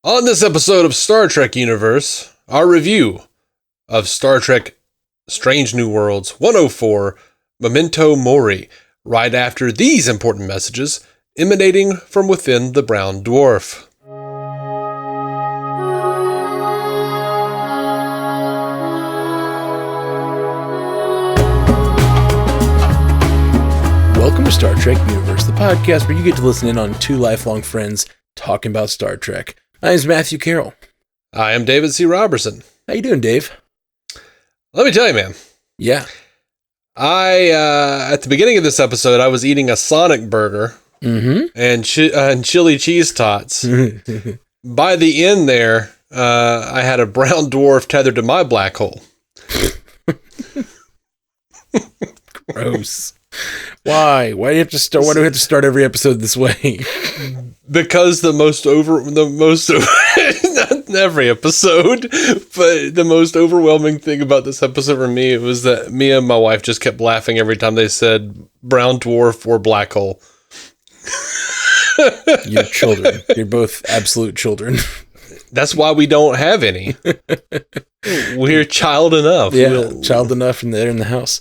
On this episode of Star Trek Universe, our review of Star Trek Strange New Worlds 104, Memento Mori, right after these important messages emanating from within the brown dwarf. Welcome to Star Trek Universe, the podcast where you get to listen in on two lifelong friends talking about Star Trek. My name's Matthew Carroll. I am David C. Robertson. How you doing, Dave? Let me tell you, man. Yeah. At the beginning of this episode, I was eating a Sonic burger and chili cheese tots. By the end there, I had a brown dwarf tethered to my black hole. Gross. Why? Why do we have to start every episode this way? Because not every episode, but the most overwhelming thing about this episode for me was that me and my wife just kept laughing every time they said brown dwarf or black hole. You're children. You're both absolute children. That's why we don't have any. We're child enough. Yeah, child enough, and they're in the house.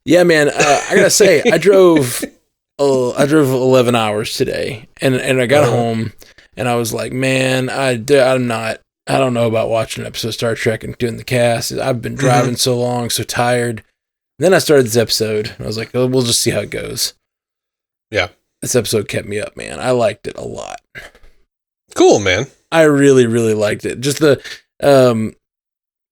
Yeah, man. I gotta say, I drove 11 hours today, and I got home, and I was like, man, I don't know about watching an episode of Star Trek and doing the cast. I've been driving so long, so tired. And then I started this episode, and I was like, oh, we'll just see how it goes. Yeah. This episode kept me up, man. I liked it a lot. Cool, man. I really, really liked it. Just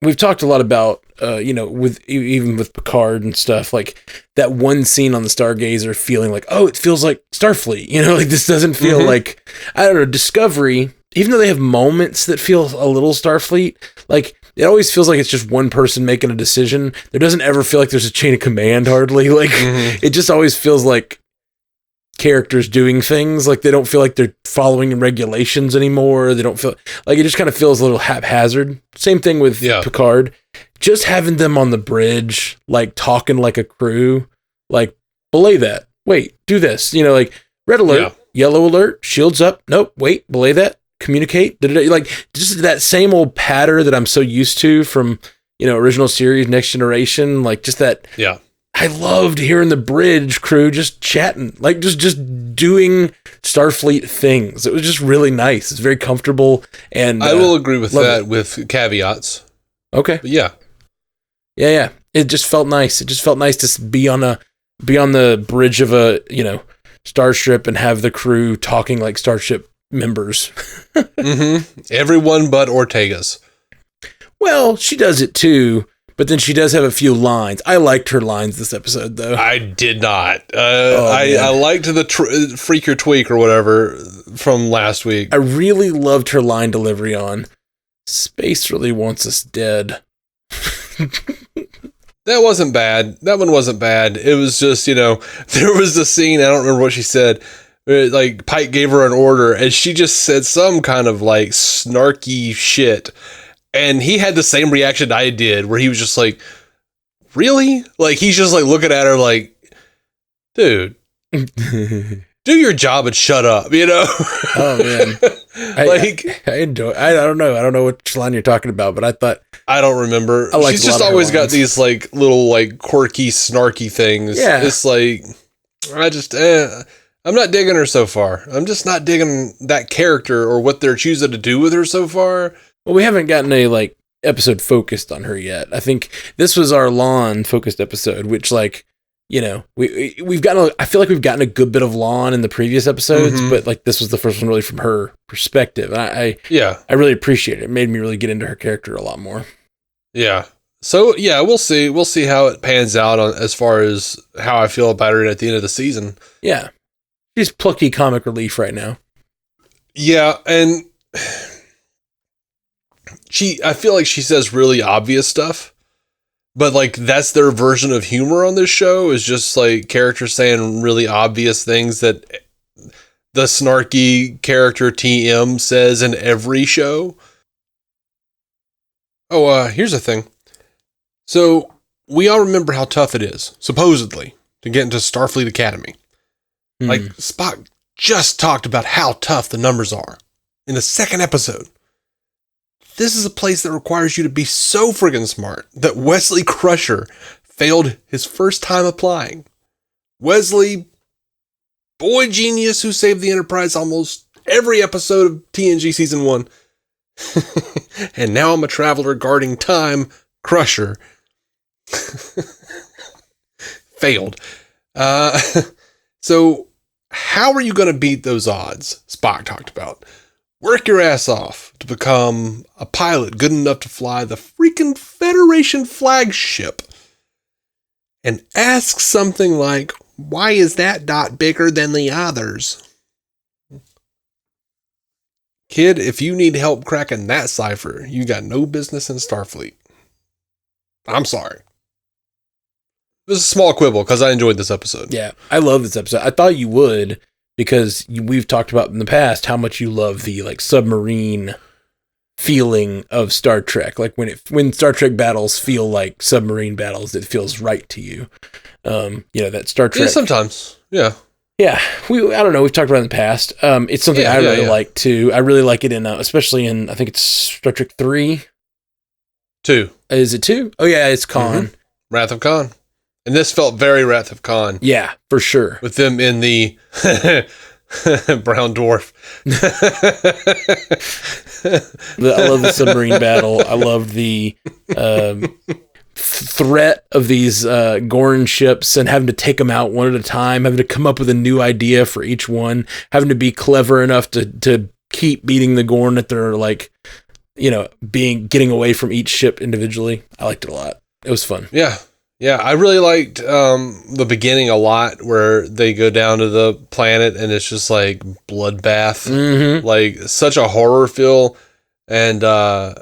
we've talked a lot about, even with Picard and stuff, like that one scene on the Stargazer feeling like, oh, it feels like Starfleet, like this doesn't feel like, I don't know, Discovery, even though they have moments that feel a little Starfleet, like it always feels like it's just one person making a decision. There doesn't ever feel like there's a chain of command hardly. Like it just always feels like characters doing things, like they don't feel like they're following regulations anymore. They don't feel like, it just kind of feels a little haphazard. Same thing with Picard. Just having them on the bridge, like talking like a crew, like belay that. Wait, do this. Like red alert, yellow alert, shields up. Nope, wait, belay that. Communicate. Like just that same old patter that I'm so used to from original series, Next Generation. Like just that. Yeah. I loved hearing the bridge crew just chatting, like just doing Starfleet things. It was just really nice. It's very comfortable, and I will agree with that with caveats. Okay. But yeah. It just felt nice. It just felt nice to be on the bridge of a starship and have the crew talking like starship members. Everyone but Ortega's. Well, she does it too. But then she does have a few lines. I liked her lines this episode, though. I did not. I liked the freak or tweak or whatever from last week. I really loved her line delivery on "Space really wants us dead." That wasn't bad. That one wasn't bad. It was just, there was a scene, I don't remember what she said, like Pike gave her an order, and she just said some kind of like snarky shit. And he had the same reaction I did, where he was just like, really? Like, he's just like looking at her like, dude, do your job and shut up, Oh, man. I don't know which line you're talking about, but I don't remember. She's just always got these like little like quirky, snarky things. Yeah. It's like, I'm not digging her so far. I'm just not digging that character or what they're choosing to do with her so far. Well, we haven't gotten a episode focused on her yet. I think this was our Lon focused episode, which we've gotten. I feel like we've gotten a good bit of Lon in the previous episodes, but this was the first one really from her perspective. And I really appreciate it. It made me really get into her character a lot more. Yeah. So yeah, we'll see. We'll see how it pans out as far as how I feel about her at the end of the season. Yeah, she's plucky comic relief right now. Yeah, and I feel like she says really obvious stuff, but that's their version of humor on this show, is just characters saying really obvious things that the snarky character TM says in every show. Oh, here's the thing. So we all remember how tough it is, supposedly, to get into Starfleet Academy. Spock just talked about how tough the numbers are in the second episode. this is a place that requires you to be so friggin' smart that Wesley Crusher failed his first time applying. Wesley, boy genius who saved the Enterprise almost every episode of TNG Season 1. And now I'm a traveler guarding time. Crusher. Failed. So how are you going to beat those odds Spock talked about? Work your ass off to become a pilot good enough to fly the freaking Federation flagship. And ask something like, why is that dot bigger than the others? Kid, if you need help cracking that cipher, you got no business in Starfleet. I'm sorry. This is a small quibble because I enjoyed this episode. Yeah, I love this episode. I thought you would because we've talked about in the past how much you love the like submarine feeling of Star Trek. Like when Star Trek battles feel like submarine battles, it feels right to you. That Star Trek. Yeah, sometimes. Yeah. Yeah, I don't know. We've talked about it in the past. It's something I really like too. I really like it in, especially in, I think it's Star Trek 3. 2. Is it 2? Oh yeah, it's Khan. Mm-hmm. Wrath of Khan. And this felt very Wrath of Khan. Yeah, for sure. With them in the brown dwarf. I love the submarine battle. I love the threat of these Gorn ships and having to take them out one at a time, having to come up with a new idea for each one, having to be clever enough to keep beating the Gorn that they're like, getting away from each ship individually. I liked it a lot. It was fun. Yeah. Yeah, I really liked the beginning a lot where they go down to the planet and it's just like bloodbath, like such a horror feel. And I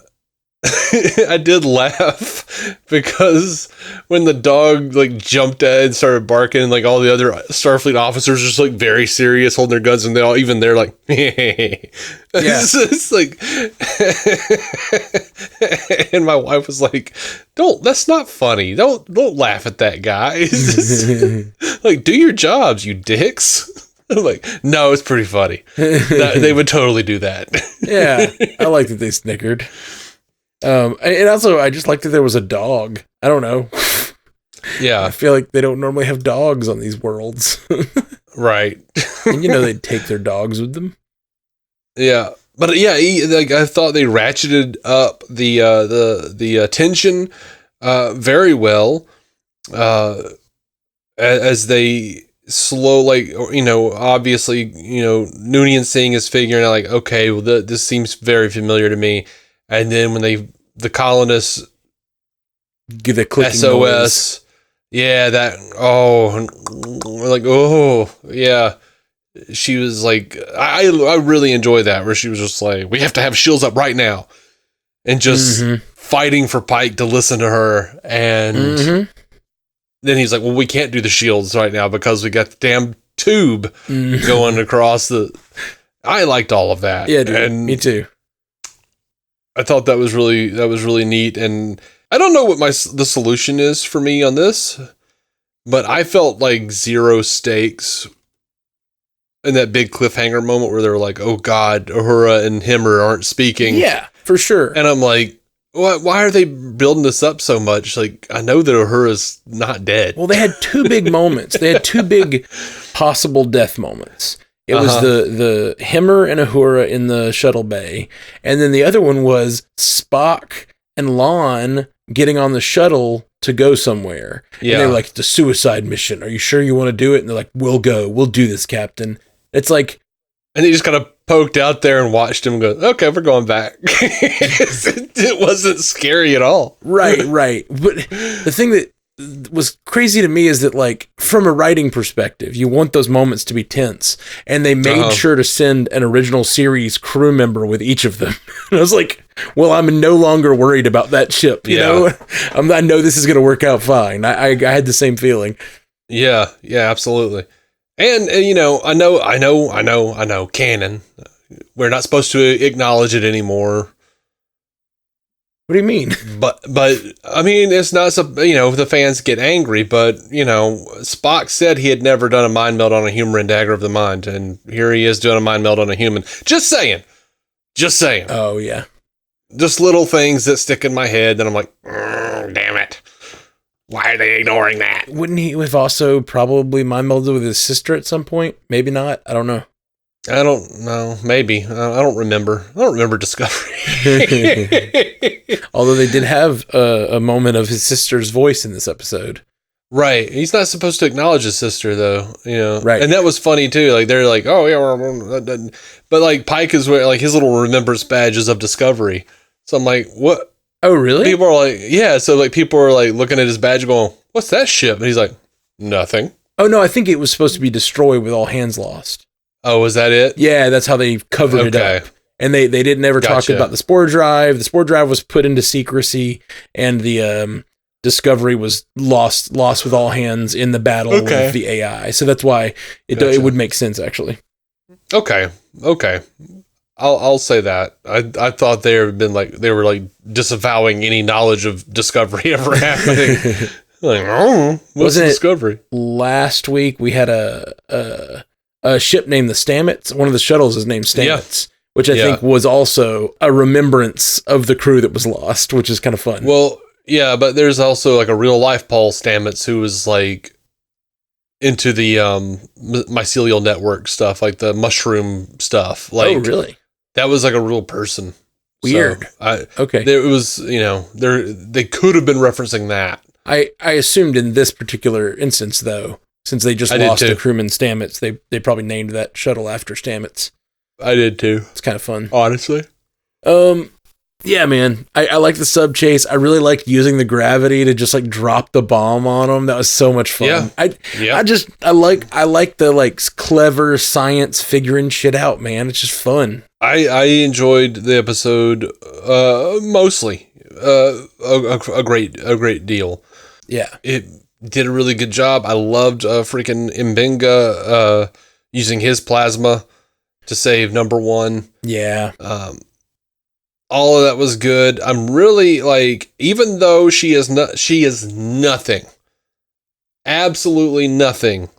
did laugh because when the dog like jumped at it and started barking, and like all the other Starfleet officers just like very serious, holding their guns, and they're like, hey. Yeah. It's like, and my wife was like, that's not funny. Don't laugh at that guy. Like, do your jobs, you dicks. I'm like, no, it's pretty funny. They would totally do that. Yeah. I like that they snickered. And also, I just liked that there was a dog. I don't know. Yeah. I feel like they don't normally have dogs on these worlds. Right. And they'd take their dogs with them. Yeah. But yeah, I thought they ratcheted up the tension very well as they obviously, Noonien seeing his figure and like, okay, well, this seems very familiar to me. And then when the colonists give the clicking SOS, noise. Yeah, we're like, yeah. She was like, I really enjoy that, where she was just like, we have to have shields up right now, and just fighting for Pike to listen to her. And then he's like, well, we can't do the shields right now because we got the damn tube going across the. I liked all of that. Yeah, dude, and me too. I thought that was really neat, and I don't know what the solution is for me on this, but I felt like zero stakes in that big cliffhanger moment where they're like, "Oh God, Uhura and Himmer aren't speaking." Yeah, for sure. And I'm like, why are they building this up so much? Like, I know that Uhura's not dead. Well, they had two big moments. They had two big possible death moments. It was the Himmer and Uhura in the shuttle bay. And then the other one was Spock and Lon getting on the shuttle to go somewhere. Yeah. And they were like, the suicide mission. Are you sure you want to do it? And they're like, we'll go. We'll do this, Captain. It's like... And he just kind of poked out there and watched him go, okay, we're going back. It wasn't scary at all. Right. But the thing that was crazy to me is that, like, from a writing perspective, you want those moments to be tense, and they made sure to send an original series crew member with each of them. And I was like, well, I'm no longer worried about that ship, you know? I know this is going to work out fine. I had the same feeling. Yeah, absolutely. And I know canon. We're not supposed to acknowledge it anymore. What do you mean? But I mean, it's not so, the fans get angry, but Spock said he had never done a mind meld on a human in Dagger of the Mind, and here he is doing a mind meld on a human. Just saying. Oh yeah. just little things that stick in my head that I'm like, damn it. Why are they ignoring that? Wouldn't he have also probably mind melded with his sister at some point? Maybe not. I don't know. I don't know. Maybe. I don't remember. I don't remember Discovery. Although they did have a moment of his sister's voice in this episode. Right. He's not supposed to acknowledge his sister, though. You know. Right. And that was funny, too. Like, they're like, oh, yeah. But, like, Pike is wearing, like, his little remembrance badges of Discovery. So I'm like, what? Oh, really? People are like, yeah. So, like, people are, like, looking at his badge going, what's that ship? And he's like, nothing. Oh, no. I think it was supposed to be destroyed with all hands lost. Oh, was that it? Yeah, that's how they covered it up. And they didn't ever talk about the spore drive. The spore drive was put into secrecy, and the Discovery was lost with all hands in the battle with the AI. So that's why it would make sense, actually. Okay. I'll say that. I thought they were like disavowing any knowledge of Discovery ever happening. Like, oh, what's Discovery? Last week we had a ship named the Stamets. One of the shuttles is named Stamets, which I think was also a remembrance of the crew that was lost, which is kind of fun. Well, yeah, but there's also like a real life Paul Stamets who was like into the mycelial network stuff, like the mushroom stuff. Like, oh, really? That was like a real person. Weird. So okay. It was, they could have been referencing that. I assumed in this particular instance, though, since they just lost the crewman Stamets, they probably named that shuttle after Stamets. I did too. It's kind of fun. Honestly. Yeah, man. I like the sub chase. I really liked using the gravity to just like drop the bomb on them. That was so much fun. Yeah. I like the like clever science figuring shit out, man. It's just fun. I enjoyed the episode mostly. A great deal. Yeah. It did a really good job. I loved freaking M'Benga using his plasma to save number one. Yeah. All of that was good. I'm really like, even though she is nothing, absolutely nothing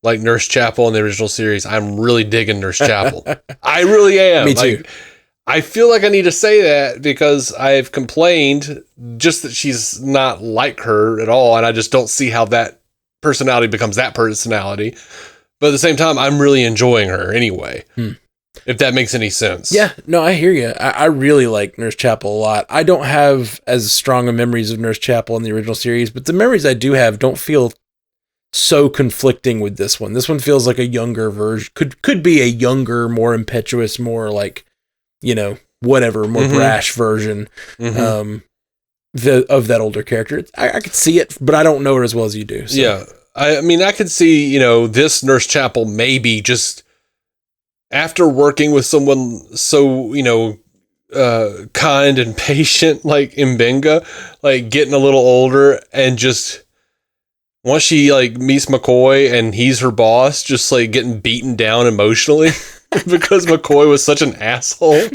like Nurse Chapel in the original series. I'm really digging Nurse Chapel. I really am. Me too. I feel like I need to say that because I've complained just that she's not like her at all. And I just don't see how that personality becomes that personality. But at the same time, I'm really enjoying her anyway. If that makes any sense. Yeah, no, I hear you. I really like Nurse Chapel a lot. I don't have as strong a memories of Nurse Chapel in the original series, but the memories I do have don't feel so conflicting with this one. This one feels like a younger version. Could be a younger, more impetuous, more like, whatever, more brash version of that older character. I could see it, but I don't know her as well as you do. So. Yeah. I mean, I could see, this Nurse Chapel maybe just after working with someone so, kind and patient like M'Benga, like getting a little older and just once she like meets McCoy and he's her boss, just like getting beaten down emotionally because McCoy was such an asshole.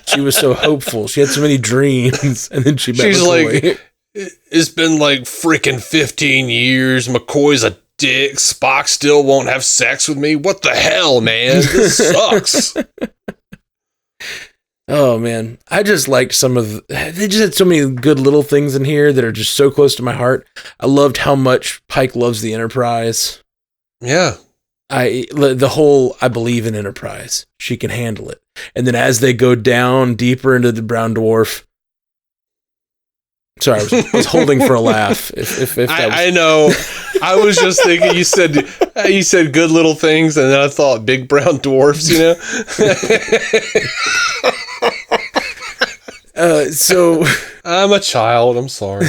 She was so hopeful. She had so many dreams, and then she's McCoy. Like, it's been like freaking 15 years. McCoy's a dick. Spock still won't have sex with me. What the hell, man? This sucks. Oh man, I just liked they just had so many good little things in here that are just so close to my heart. I loved how much Pike loves the Enterprise. Yeah. I believe in Enterprise. She can handle it. And then as they go down deeper into the brown dwarf. Sorry, I was holding for a laugh. If that was... I know. I was just thinking you said good little things, and then I thought big brown dwarfs, So I'm a child. I'm sorry.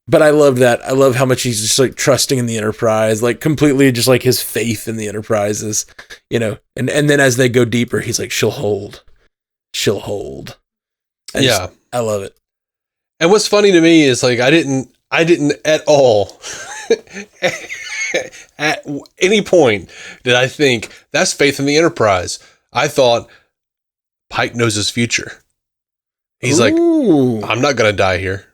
But I love that. I love how much he's just like trusting in the Enterprise, like completely just like his faith in the Enterprise is, and then as they go deeper, he's like, she'll hold. I love it. And what's funny to me is like I didn't at all at any point did I think that's faith in the Enterprise. I thought Pike knows his future. He's like, I'm not gonna die here.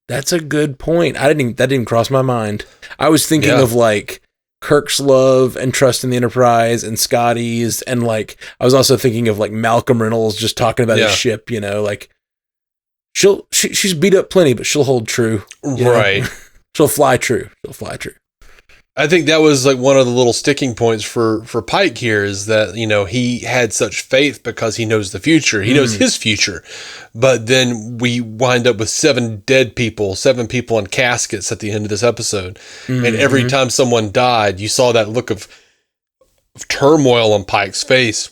That's a good point. That didn't cross my mind. I was thinking of like Kirk's love and trust in the Enterprise and Scotty's, and like I was also thinking of like Malcolm Reynolds just talking about his ship, you know, like she's beat up plenty, but she'll hold true. Right. She'll fly true. She'll fly true. I think that was like one of the little sticking points for Pike here is that, you know, he had such faith because he knows the future. He knows his future. But then we wind up with 7 people in caskets at the end of this episode. And every time someone died, you saw that look of turmoil on Pike's face.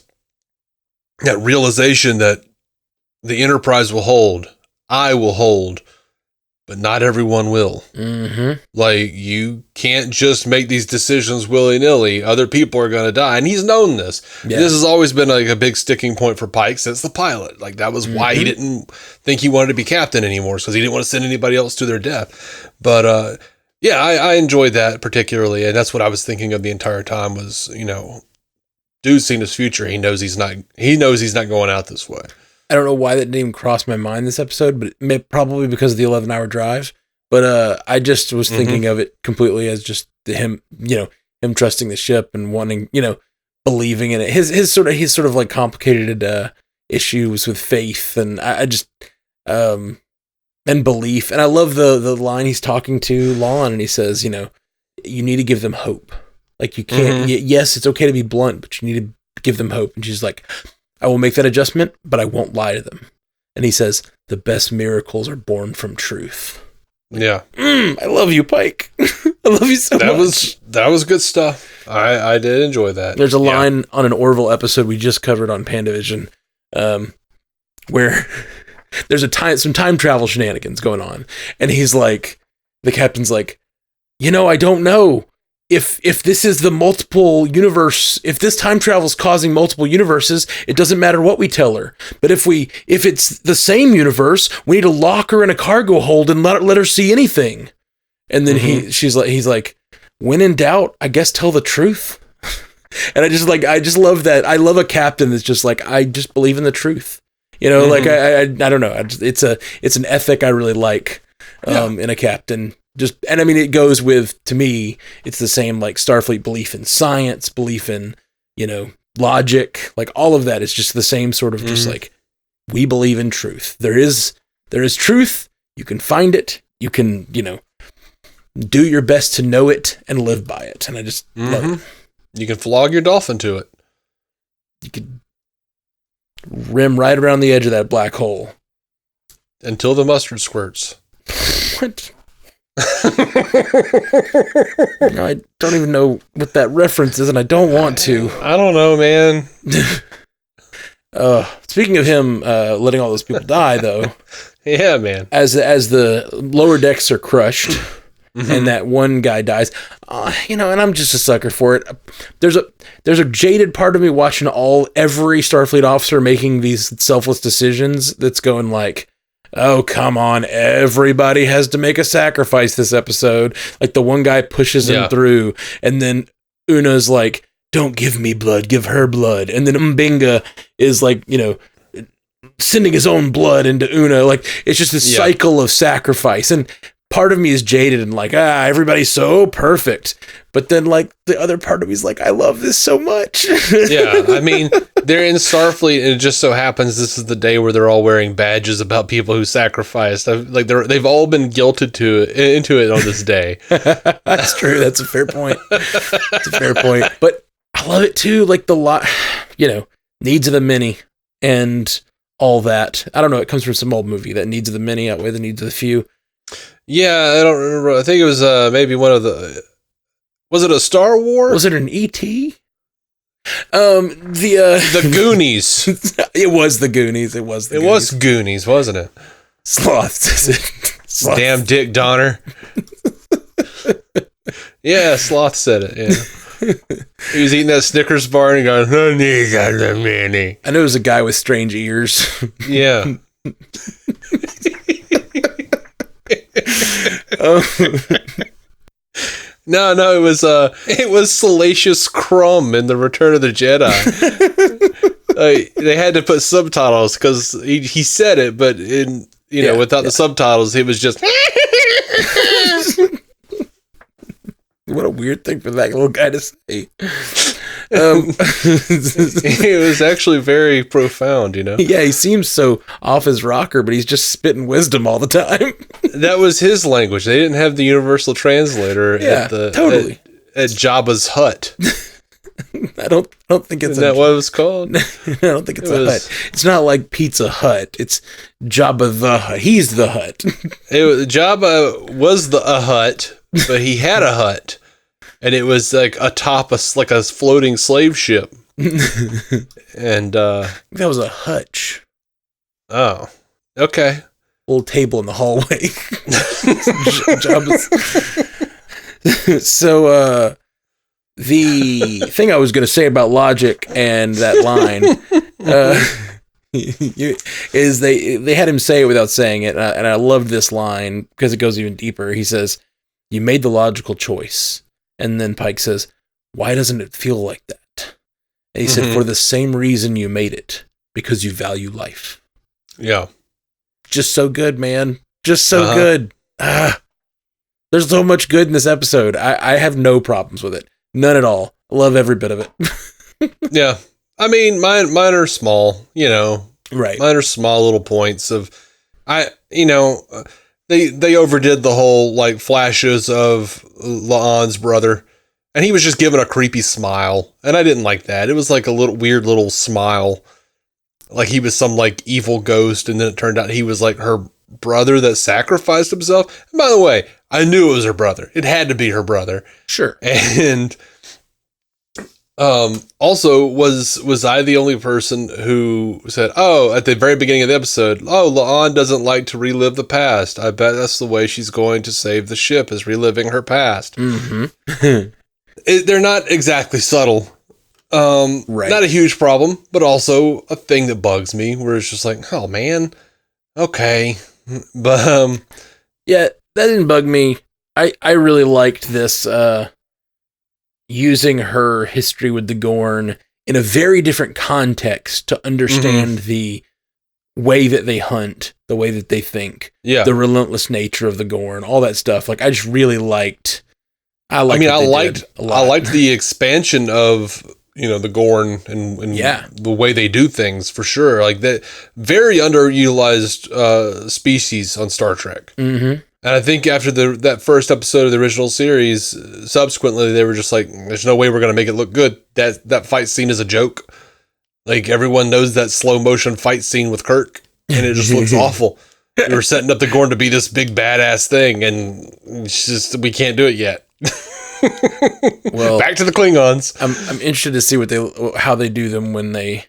That realization that the Enterprise will hold, I will hold, but not everyone will. Like, you can't just make these decisions willy-nilly. Other people are going to die. And he's known this. Yeah. This has always been like a big sticking point for Pike since the pilot. Like, that was why he didn't think he wanted to be captain anymore, because he didn't want to send anybody else to their death. But, yeah, I enjoyed that particularly. And that's what I was thinking of the entire time was, you know, dude's seen his future. He knows he's not going out this way. I don't know why that didn't even cross my mind this episode, but probably because of the 11-hour drive. But I just was thinking of it completely as just him, you know, him trusting the ship and wanting, you know, believing in it. His sort of like complicated issues with faith, and I just and belief. And I love the line he's talking to Lon, and he says, you know, you need to give them hope. Like, you can't. Yes, it's okay to be blunt, but you need to give them hope. And she's like, I will make that adjustment, but I won't lie to them. And he says, the best miracles are born from truth. Yeah. I love you, Pike. I love you so much. That was good stuff. I did enjoy that. There's a line on an Orville episode we just covered on Pandavision, where there's some time travel shenanigans going on. And he's like, the captain's like, you know, I don't know. If this is the multiple universe, if this time travel is causing multiple universes, it doesn't matter what we tell her. But if it's the same universe, we need to lock her in a cargo hold and let her see anything. And then he's like, when in doubt, I guess tell the truth. And I just love that. I love a captain that's just like, I just believe in the truth. You know, like I don't know. It's an ethic I really like in a captain. And I mean, it goes with, to me, it's the same like Starfleet belief in science, belief in, you know, logic, like all of that is just the same sort of just like, we believe in truth. There is truth. You can find it. You can, you know, do your best to know it and live by it. And I just love it. You can flog your dolphin to it. You could rim right around the edge of that black hole. Until the mustard squirts. What? I don't even know what that reference is, and I don't want to. I don't know, man. Speaking of him letting all those people die, though. Yeah, man. As the lower decks are crushed, and that one guy dies, you know, and I'm just a sucker for it. There's a jaded part of me watching every Starfleet officer making these selfless decisions that's going like, oh, come on, everybody has to make a sacrifice this episode. Like, the one guy pushes him through, and then Una's like, don't give me blood, give her blood. And then M'Benga is like, you know, sending his own blood into Una. Like, it's just this cycle of sacrifice. And part of me is jaded and like, everybody's so perfect. But then, like, the other part of me is like, I love this so much. Yeah, I mean, they're in Starfleet, and it just so happens this is the day where they're all wearing badges about people who sacrificed. Like, they've all been guilted into it on this day. That's true. That's a fair point. That's a fair point. But I love it too. Like, you know, needs of the many and all that. I don't know. It comes from some old movie that needs of the many outweigh the needs of the few. Yeah, I don't remember. I think it was maybe one of the. Was it a Star Wars? Was it an E.T.? The Goonies. It was the Goonies. It was Goonies, wasn't it? Sloth. Damn Dick Donner. Yeah, Sloth said it. Yeah. He was eating that Snickers bar and going, "Honey, got the mini." I know it was a guy with strange ears. Yeah. No, it was Salacious Crumb in the Return of the Jedi. They had to put subtitles because he said it, but without the subtitles, it was just what a weird thing for that little guy to say. It was actually very profound, you know? Yeah, he seems so off his rocker, but he's just spitting wisdom all the time. That was his language. They didn't have the universal translator totally. At Jabba's hut. I don't think it's Isn't that what it was called? I don't think it's a hut. It's not like Pizza Hut. It's Jabba the Hut. He's the hut. Jabba was a hut, but he had a hut, and it was like atop a floating slave ship. And that was a hutch. Oh, okay. Little table in the hallway. So, the thing I was going to say about logic and that line is they had him say it without saying it, and I loved this line because it goes even deeper. He says, "You made the logical choice," and then Pike says, "Why doesn't it feel like that?" And he said, "For the same reason you made it, because you value life." Yeah, just so good, man. Just so good. There's so much good in this episode. I have no problems with it. None at all. I love every bit of it. Yeah. I mean, mine are small, you know. Right. Mine are small little points of, they overdid the whole, like, flashes of La'an's brother. And he was just giving a creepy smile. And I didn't like that. It was like a little weird little smile. Like he was some, like, evil ghost. And then it turned out he was, like, her brother that sacrificed himself. And by the way, I knew it was her brother. It had to be her brother. Sure. And also, was I the only person who said, at the very beginning of the episode, La'an doesn't like to relive the past. I bet that's the way she's going to save the ship, is reliving her past. Mm-hmm. They're not exactly subtle. Right. Not a huge problem, but also a thing that bugs me, where it's just like, oh man, okay. But, yeah, that didn't bug me. I really liked this, using her history with the Gorn in a very different context to understand the way that they hunt, the way that they think, the relentless nature of the Gorn, all that stuff. Like, I just really liked. I liked the expansion of, you know, the Gorn and the way they do things, for sure. Like, that very underutilized species on Star Trek. Mm-hmm. And I think after that first episode of the original series, subsequently they were just like, "There's no way we're gonna make it look good. That fight scene is a joke. Like, everyone knows that slow motion fight scene with Kirk, and it just looks awful. We were setting up the Gorn to be this big badass thing, and it's just, we can't do it yet." Well, back to the Klingons. I'm interested to see how they do them when they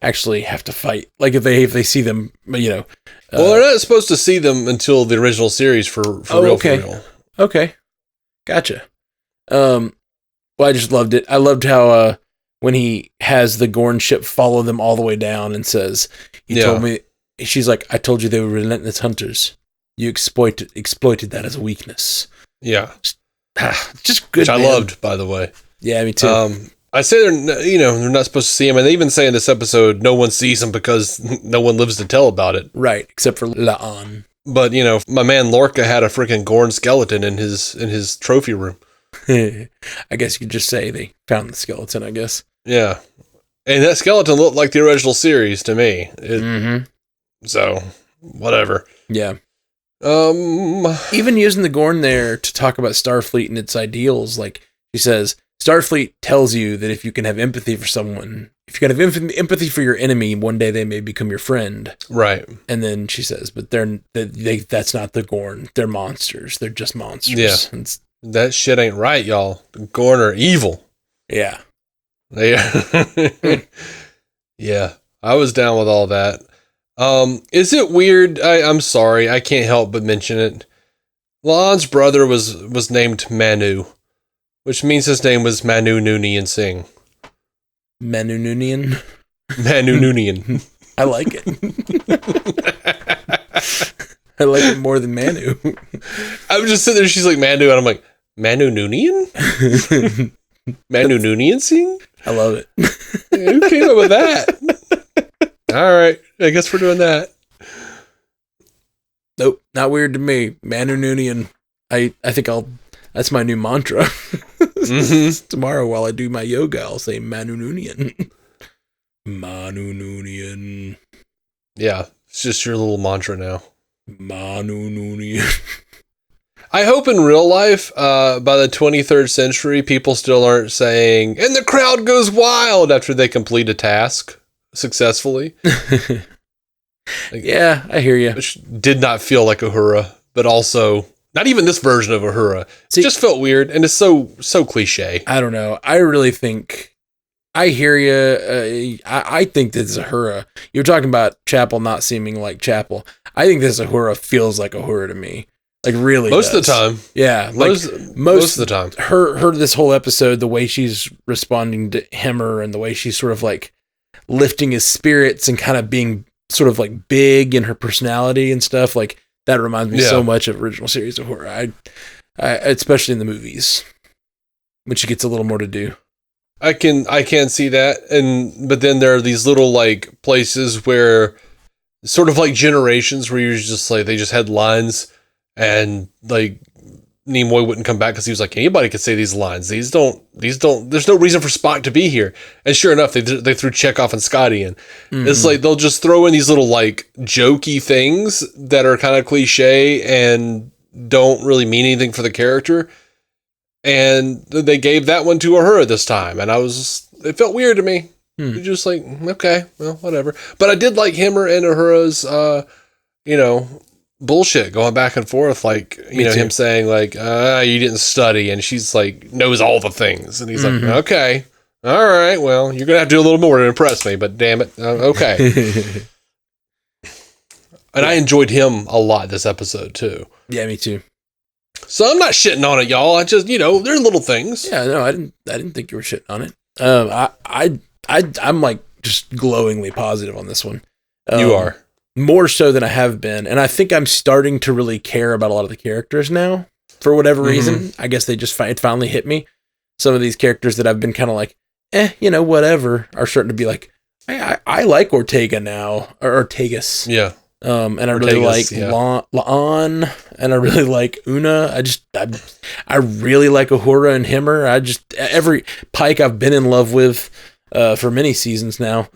actually have to fight. Like, if they see them, you know. Well, they're not supposed to see them until the original series for real. Okay. Gotcha. Well, I just loved it. I loved how when he has the Gorn ship follow them all the way down and says, "You told me," she's like, "I told you they were relentless hunters. You exploited that as a weakness." Yeah. Just good. Which I loved, by the way. Yeah, me too. I say they're not supposed to see him, and they even say in this episode, no one sees him because no one lives to tell about it. Right, except for La'an. But, you know, my man Lorca had a freaking Gorn skeleton in his trophy room. I guess you could just say they found the skeleton, I guess. Yeah. And that skeleton looked like the original series to me. So, whatever. Yeah. Even using the Gorn there to talk about Starfleet and its ideals, like she says, Starfleet tells you that if you can have empathy for someone, if you can have empathy for your enemy, one day they may become your friend. Right. And then she says, but that's not the Gorn. They're monsters. They're just monsters. Yeah. That shit ain't right, y'all. The Gorn are evil. Yeah. Yeah. I was down with all that. Is it weird? I'm sorry. I can't help but mention it. La'an's brother was named Manu, which means his name was Manu Noonien Singh. Manu Noonien? Manu Noonien. I like it. I like it more than Manu. I was just sitting there, she's like, Manu, and I'm like, Manu Noonien? Manu Noonien Singh? I love it. Who came up with that? All right, I guess we're doing that. Nope, not weird to me. Manu Noonien. I think I'll That's my new mantra. Mm-hmm. Tomorrow while I do my yoga, I'll say Manununian. Manununian. Yeah, it's just your little mantra now. Manununian. I hope in real life, by the 23rd century, people still aren't saying, and the crowd goes wild after they complete a task successfully. Yeah, I hear you. Which did not feel like Uhura, but also not even this version of Uhura. It just felt weird, and it's so cliche. I don't know. I really think I hear you. I think this is Uhura. You're talking about Chapel not seeming like Chapel. I think this Uhura feels like Uhura to me. Like really, most of the time. Yeah, most of the time. Her this whole episode, the way she's responding to Hemmer and the way she's sort of like lifting his spirits and kind of being sort of like big in her personality and stuff, like that reminds me so much of original series of horror. I especially in the movies when she gets a little more to do. I can see that, but then there are these little like places where sort of like Generations where you're just like they just had lines and like Nimoy wouldn't come back because he was like, anybody could say these lines. These don't, there's no reason for Spock to be here. And sure enough, they threw Chekhov and Scotty in. Mm-hmm. It's like, they'll just throw in these little like jokey things that are kind of cliche and don't really mean anything for the character. And they gave that one to Uhura this time. And it felt weird to me. You're just like, okay, well, whatever. But I did like Hemmer and Uhura's, bullshit going back and forth, like him saying like you didn't study, and she's like knows all the things, and he's like, okay, all right, well, you're gonna have to do a little more to impress me, but damn it, okay. And I enjoyed him a lot this episode too. Yeah, me too. So I'm not shitting on it, y'all. I just they're little things. Yeah, no, I didn't think you were shitting on it. I'm like just glowingly positive on this one. You are. More so than I have been. And I think I'm starting to really care about a lot of the characters now. For whatever reason. I guess it finally hit me. Some of these characters that I've been kind of like, whatever, are starting to be like, I like Ortega now. Or Ortegas. Yeah. And I really like La'an. And I really like Una. I really like Uhura and Hemmer. Every Pike I've been in love with for many seasons now.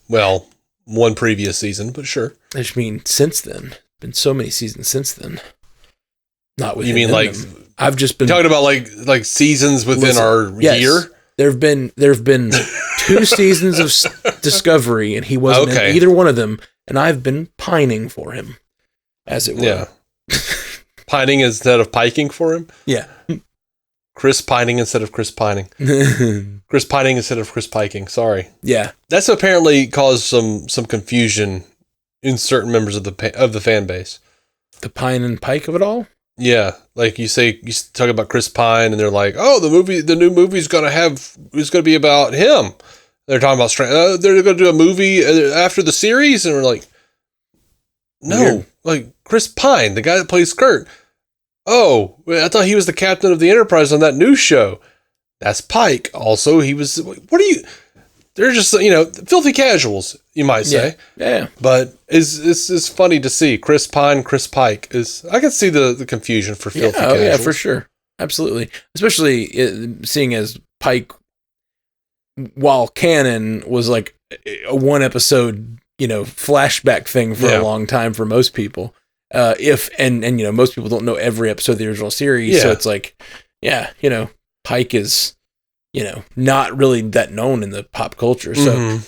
Well, one previous season, but sure. I just mean since then. Been so many seasons since then. Not with you mean like them. I've just been talking about like seasons within our year. There've been 2 seasons of Discovery, and he wasn't in either one of them, and I've been pining for him, as it were. Yeah. Pining instead of piking for him. Yeah. Chris pining instead of Chris pining. Chris pining instead of Chris piking. Sorry. Yeah. That's apparently caused some confusion in certain members of the fan base. The Pine and Pike of it all? Yeah. Like you talk about Chris Pine and they're like, oh, the new movie's going to be about him. They're talking about they're going to do a movie after the series. And we're like, no, weird. Like Chris Pine, the guy that plays Kirk. Oh, I thought he was the captain of the Enterprise on that news show. That's Pike. Also, he was. What are you? They're just filthy casuals, you might say. Yeah. But it's funny to see Chris Pine, Chris Pike I can see the confusion for filthy casuals. Yeah, for sure, absolutely. Especially seeing as Pike, while canon, was like a 1 episode flashback thing for a long time for most people. Most people don't know every episode of the original series, so it's like, Pike is, not really that known in the pop culture. So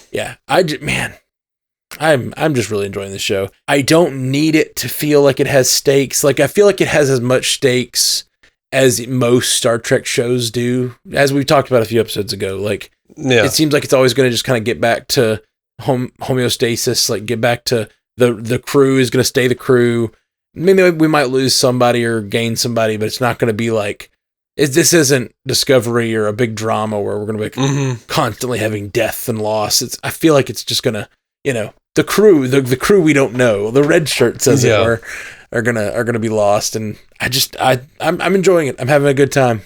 I'm just really enjoying the show. I don't need it to feel like it has stakes. Like I feel like it has as much stakes as most Star Trek shows do, as we talked about a few episodes ago. Like it seems like it's always going to just kind of get back to homeostasis, like get back to the crew is going to stay the crew. Maybe we might lose somebody or gain somebody, but it's not going to be like, this isn't Discovery or a big drama where we're going to be constantly having death and loss. I feel like it's just going to, the crew we don't know, the red shirts as it were, are gonna be lost. And I'm enjoying it. I'm having a good time.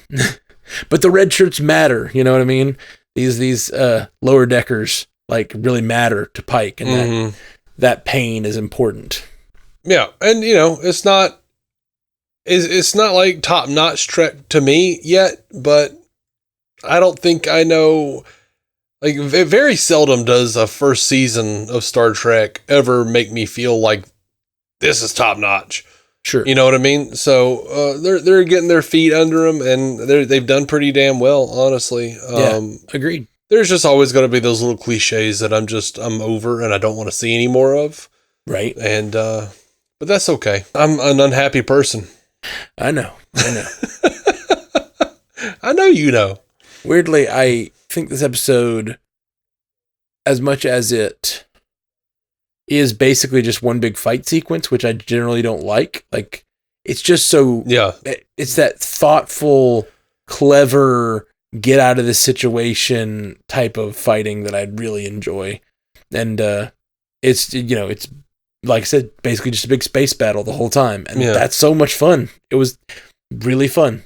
But the red shirts matter. You know what I mean? These lower deckers like really matter to Pike, and that pain is important. Yeah, and it's not it's not like top-notch Trek to me yet, but I don't think I know. Like, very seldom does a first season of Star Trek ever make me feel like this is top-notch. Sure. You know what I mean? So they're getting their feet under them, and they've done pretty damn well, honestly. Agreed. There's just always going to be those little cliches that I'm over and I don't want to see any more of. Right. And but that's okay. I'm an unhappy person. I know. I know you know. Weirdly, I think this episode, as much as it is basically just one big fight sequence, which I generally don't like. Like, it's just so... Yeah. It's that thoughtful, clever, get out of this situation type of fighting that I really enjoy. And it's, it's, like I said, basically just a big space battle the whole time. And that's so much fun. It was really fun.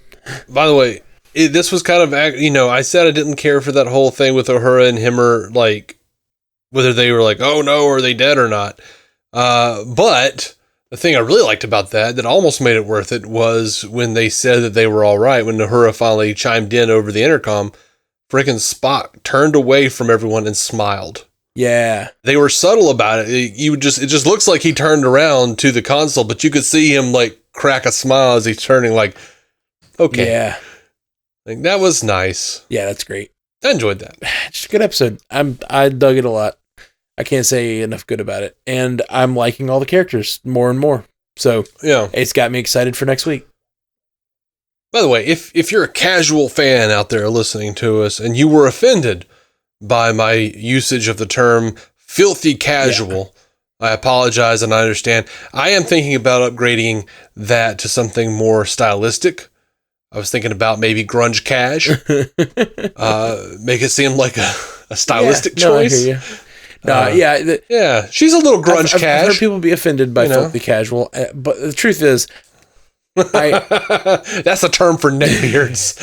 By the way, this was kind of, I said I didn't care for that whole thing with Uhura and Himmer, like, whether they were like, oh no, are they dead or not? But the thing I really liked about that almost made it worth it was when they said that they were all right. When Uhura finally chimed in over the intercom, freaking Spock turned away from everyone and smiled. Yeah. They were subtle about it. It just looks like he turned around to the console, but you could see him like crack a smile as he's turning like, okay. Yeah. Like, that was nice. Yeah, that's great. I enjoyed that. Just a good episode. I dug it a lot. I can't say enough good about it. And I'm liking all the characters more and more. So yeah, it's got me excited for next week. By the way, if you're a casual fan out there listening to us and you were offended by my usage of the term filthy casual, I apologize and I understand. I am thinking about upgrading that to something more stylistic. I was thinking about maybe grunge cash. Make it seem like a stylistic choice. I hear you. Yeah, she's a little grunge I've cash. heard people be offended by filthy casual, but the truth is, that's a term for neckbeards.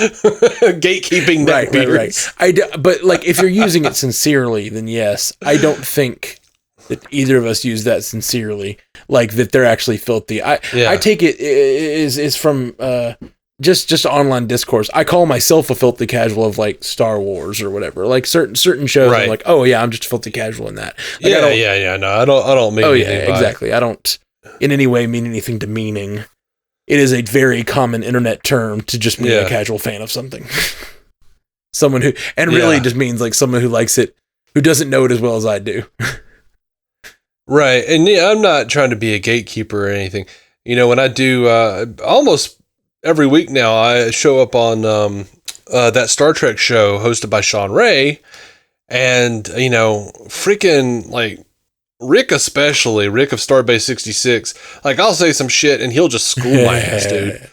Gatekeeping neckbeards. Right. But like, if you're using it sincerely, then yes. I don't think that either of us use that sincerely, like that they're actually filthy. I take it is from just online discourse. I call myself a filthy casual of like Star Wars or whatever. Like certain shows, I'm like, oh yeah, I'm just filthy casual in that. Like, No, I don't mean anything. Oh yeah, exactly. I don't in any way mean anything demeaning. It is a very common internet term to just be a casual fan of something. Someone who, and really just means like someone who likes it, who doesn't know it as well as I do. Right. And I'm not trying to be a gatekeeper or anything. When I do, almost every week now, I show up on that Star Trek show hosted by Sean Ray, and freaking like Rick, especially Rick of Starbase 66. Like, I'll say some shit and he'll just school my ass, dude.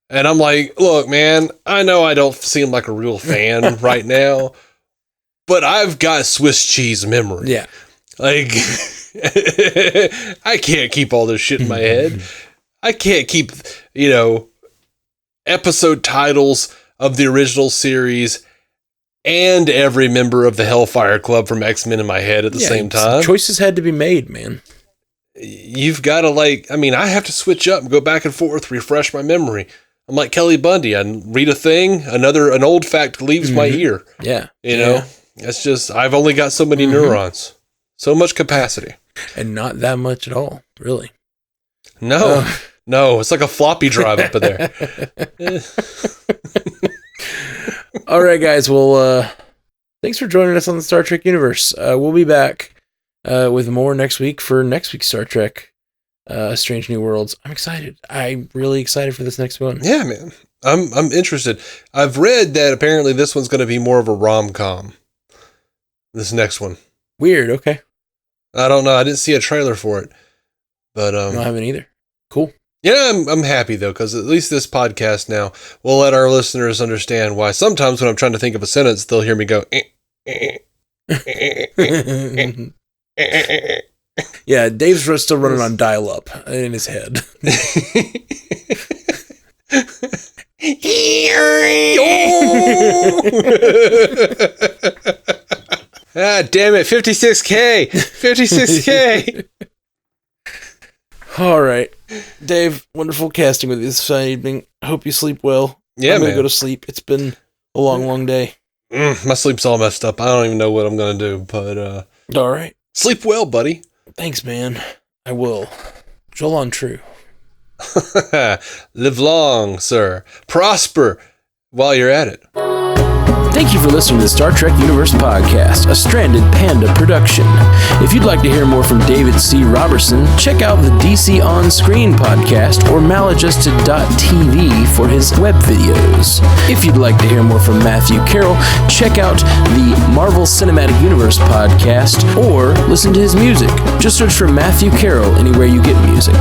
And I'm like, look, man, I know I don't seem like a real fan right now, but I've got Swiss cheese memory. Yeah, like I can't keep all this shit in my head. I can't keep episode titles of the original series and every member of the Hellfire Club from X-Men in my head at the same time. Choices had to be made, man. You've got to I have to switch up and go back and forth, refresh my memory. I'm like Kelly Bundy. I read a thing, an old fact leaves my ear. Yeah. It's just, I've only got so many neurons, so much capacity. And not that much at all, really. No, it's like a floppy drive up in there. All right, guys. Well, thanks for joining us on the Star Trek universe. We'll be back with more next week for next week's Star Trek Strange New Worlds. I'm excited. I'm really excited for this next one. Yeah, man. I'm interested. I've read that apparently this one's going to be more of a rom-com. This next one. Weird. Okay. I don't know. I didn't see a trailer for it, but I haven't either. Cool. Yeah, I'm happy though, because at least this podcast now will let our listeners understand why sometimes when I'm trying to think of a sentence, they'll hear me go. Yeah, Dave's still running on dial-up in his head. Ah, damn it, 56K. All right. Dave, wonderful casting with you this evening. I hope you sleep well. Yeah, I'm going to man. go to sleep. It's been a long, long day. My sleep's all messed up. I don't even know what I'm going to do, but All right. sleep well, buddy. Thanks, man. I will. Joel on true. Live long, sir. Prosper while you're at it. Thank you for listening to the Star Trek Universe Podcast, a Stranded Panda production. If you'd like to hear more from David C. Robertson, check out the DC On Screen podcast or maladjusted.tv for his web videos. If you'd like to hear more from Matthew Carroll, check out the Marvel Cinematic Universe podcast or listen to his music. Just search for Matthew Carroll anywhere you get music.